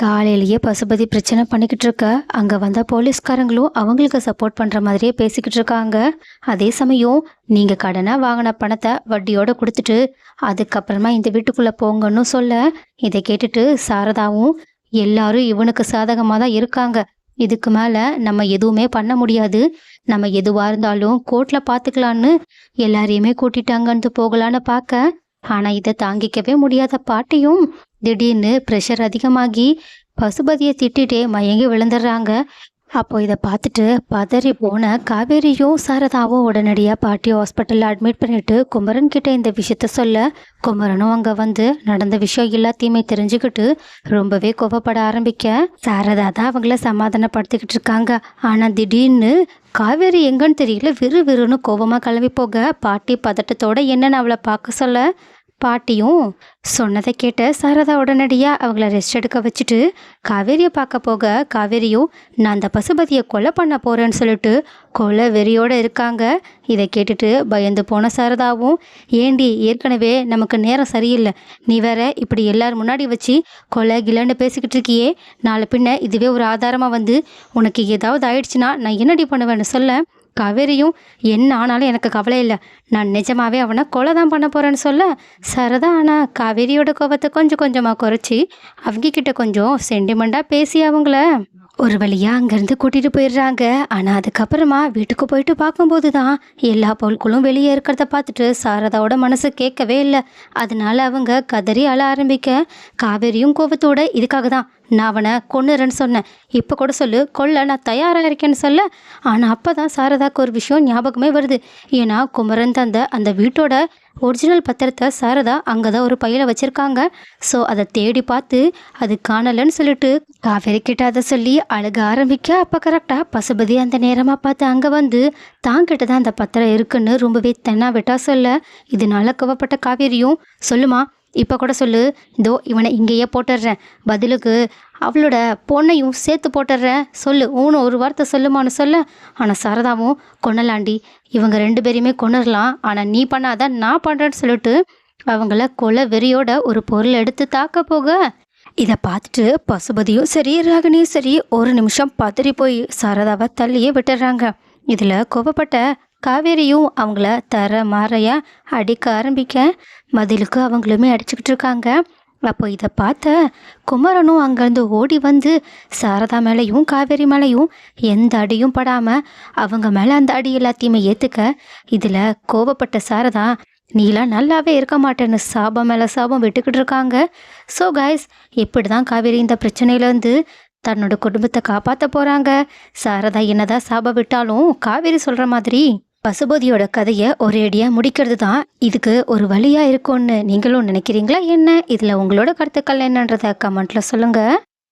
காலையிலேயே பசுபதி பிரச்சனை பண்ணிக்கிட்டு இருக்க அங்கே வந்த போலீஸ்காரங்களும் அவங்களுக்கு சப்போர்ட் பண்ணுற மாதிரியே பேசிக்கிட்டு இருக்காங்க. அதே சமயம் நீங்கள் கடனாக வாங்கின பணத்தை வட்டியோட கொடுத்துட்டு அதுக்கப்புறமா இந்த வீட்டுக்குள்ளே போங்கன்னு சொல்ல, இதை கேட்டுட்டு சாரதாவும் எல்லாரும் இவனுக்கு சாதகமாக தான் இருக்காங்க, இதுக்கு மேலே நம்ம எதுவுமே பண்ண முடியாது, நம்ம எதுவாக இருந்தாலும் கோர்ட்டில் பார்த்துக்கலான்னு எல்லாரையுமே கூட்டிட்டாங்கன்ட்டு போகலான்னு பார்க்க, ஆனால் இதை தாங்கிக்கவே முடியாத பாட்டியும் திடீர்னு ப்ரெஷர் அதிகமாகி பசுபதியை திட்டிகிட்டே மயங்கி விழுந்துடுறாங்க. அப்போ இதை பார்த்துட்டு பதறி போன காவேரியும் சாரதாவும் உடனடியாக பாட்டியை ஹாஸ்பிட்டலில் அட்மிட் பண்ணிட்டு குமரன் கிட்ட இந்த விஷயத்த சொல்ல, குமரனும் அங்கே வந்து நடந்த விஷயம் எல்லாத்தையுமே தெரிஞ்சுக்கிட்டு ரொம்பவே கோவப்பட ஆரம்பிக்க, சாரதா தான் அவங்கள சமாதானப்படுத்திக்கிட்டு இருக்காங்க. ஆனால் திடீர்னு காவேரி எங்கன்னு தெரியல விறுவிறுன்னு கோவமாக கிளம்பி போக, பாட்டி பதட்டத்தோட என்னன்னு அவளை பார்க்க சொல்ல, பாட்டியும் சொன்னதை கேட்ட சாரதா உடனடியாக அவங்கள ரெஸ்ட் எடுக்க வச்சுட்டு காவேரியை பார்க்க போக, காவேரியும் நான் அந்த பசுபதியை கொலை பண்ண போகிறேன்னு சொல்லிட்டு கொலை வெறியோடு இருக்காங்க. இதை கேட்டுட்டு பயந்து போன சாரதாவும், ஏண்டி ஏற்கனவே நமக்கு நேரம் சரியில்லை, நீ வேற இப்படி எல்லாரும் முன்னாடி வச்சு கொலை கிலன்னு பேசிக்கிட்டு இருக்கியே, நாளை பின்ன இதுவே ஒரு ஆதாரமாக வந்து உனக்கு ஏதாவது ஆயிடுச்சுன்னா நான் என்னடி பண்ணுவேன்னு சொல்ல, காவேரியும் என்ன ஆனாலும் எனக்கு கவலை இல்லை, நான் நிஜமாவே அவனை கொலை தான் பண்ண போகிறேன்னு சொல்ல, சரதா ஆனால் காவேரியோட கோபத்தை கொஞ்சம் கொஞ்சமாக குறைச்சி அவங்க கிட்ட கொஞ்சம் சென்டிமெண்ட்டாக பேசி அவங்கள ஒரு வழியாக அங்கேருந்து கூட்டிகிட்டு போயிடுறாங்க. ஆனால் அதுக்கப்புறமா வீட்டுக்கு போயிட்டு பார்க்கும்போது தான் எல்லா பொருட்களும் வெளியே இருக்கிறத பார்த்துட்டு சாரதாவோட மனசு கேட்கவே இல்லை. அதனால அவங்க கதறி அழ ஆரம்பிக்க, காவேரியும் கோபத்தோட இதுக்காக தான் நான் அவனை கொன்னுறேன்னு சொன்னேன், இப்போ கூட சொல்லு கொல்ல நான் தயாராக இருக்கேன்னு சொல்ல, ஆனால் அப்போ தான் சாரதாக்கு ஒரு விஷயம் ஞாபகமே வருது. ஏன்னா குமரன் தந்த அந்த வீட்டோட ஒரிஜினல் பத்திரத்தை சாரதா அங்கே தான் ஒரு பையில வச்சுருக்காங்க. ஸோ அதை தேடி பார்த்து அது காணலைன்னு சொல்லிட்டு காவேரி கிட்ட அதை சொல்லி அழுக ஆரம்பிக்க, அப்போ கரெக்டாக பசுபதி அந்த நேரமாக பார்த்து அங்கே வந்து தான் கிட்ட தான் அந்த பத்திரம் இருக்குன்னு ரொம்பவே தென்னா விட்டா சொல்ல, இதனால கோவப்பட்ட காவேரியும் சொல்லுமா இப்போ கூட சொல்லு, இதோ இவனை இங்கேயே போட்டுடுறேன், பதிலுக்கு அவளோட பொண்ணையும் சேர்த்து போட்டுடுறேன், சொல்லு ஊன்னு ஒரு வார்த்தை சொல்லுமான்னு சொல்ல, ஆனால் சாரதாவும் கொன்னலாண்டி, இவங்க 2 பேரையுமே கொண்டுடலாம், ஆனால் நீ பண்ணாதான் நான் பண்ணுறேன்னு சொல்லிட்டு அவங்கள கொலை வெறியோட ஒரு பொருள் எடுத்து தாக்க போக, இதை பார்த்துட்டு பசுபதியும் சரி ராகினியும் சரி ஒரு நிமிஷம் பதறி போய் சாரதாவை தள்ளியே விட்டுடுறாங்க. இதில் கோபப்பட்ட காவேரியும் அவங்கள தர மாறையா அடிக்க ஆரம்பிக்க, மதிலுக்கு அவங்களுமே அடிச்சுக்கிட்டு இருக்காங்க. அப்போ இதை பார்த்த குமரனும் அங்கேருந்து ஓடி வந்து சாரதா மேலேயும் காவேரி மேலேயும் எந்த அடியும் படாமல் அவங்க மேலே அந்த அடி எல்லாத்தையுமே ஏற்றுக்க, இதில் கோபப்பட்ட சாரதா நீலாம் நல்லாவே இருக்க மாட்டேன்னு சாபம் மேலே சாபம் விட்டுக்கிட்டு இருக்காங்க. ஸோ கைஸ், இப்படி தான் காவேரி இந்த பிரச்சனையிலேருந்து தன்னோட குடும்பத்தை காப்பாற்ற போகிறாங்க. சாரதா என்னதான் சாபம் விட்டாலும் காவேரி சொல்கிற மாதிரி பசுபதியோட கதையை ஒரேடியாக முடிக்கிறது தான் இதுக்கு ஒரு வழியாக இருக்கும்னு நீங்களும் நினைக்கிறீங்களா என்ன? இதில் உங்களோட கருத்துக்கள் என்னன்றதை கமெண்ட்டில் சொல்லுங்கள்.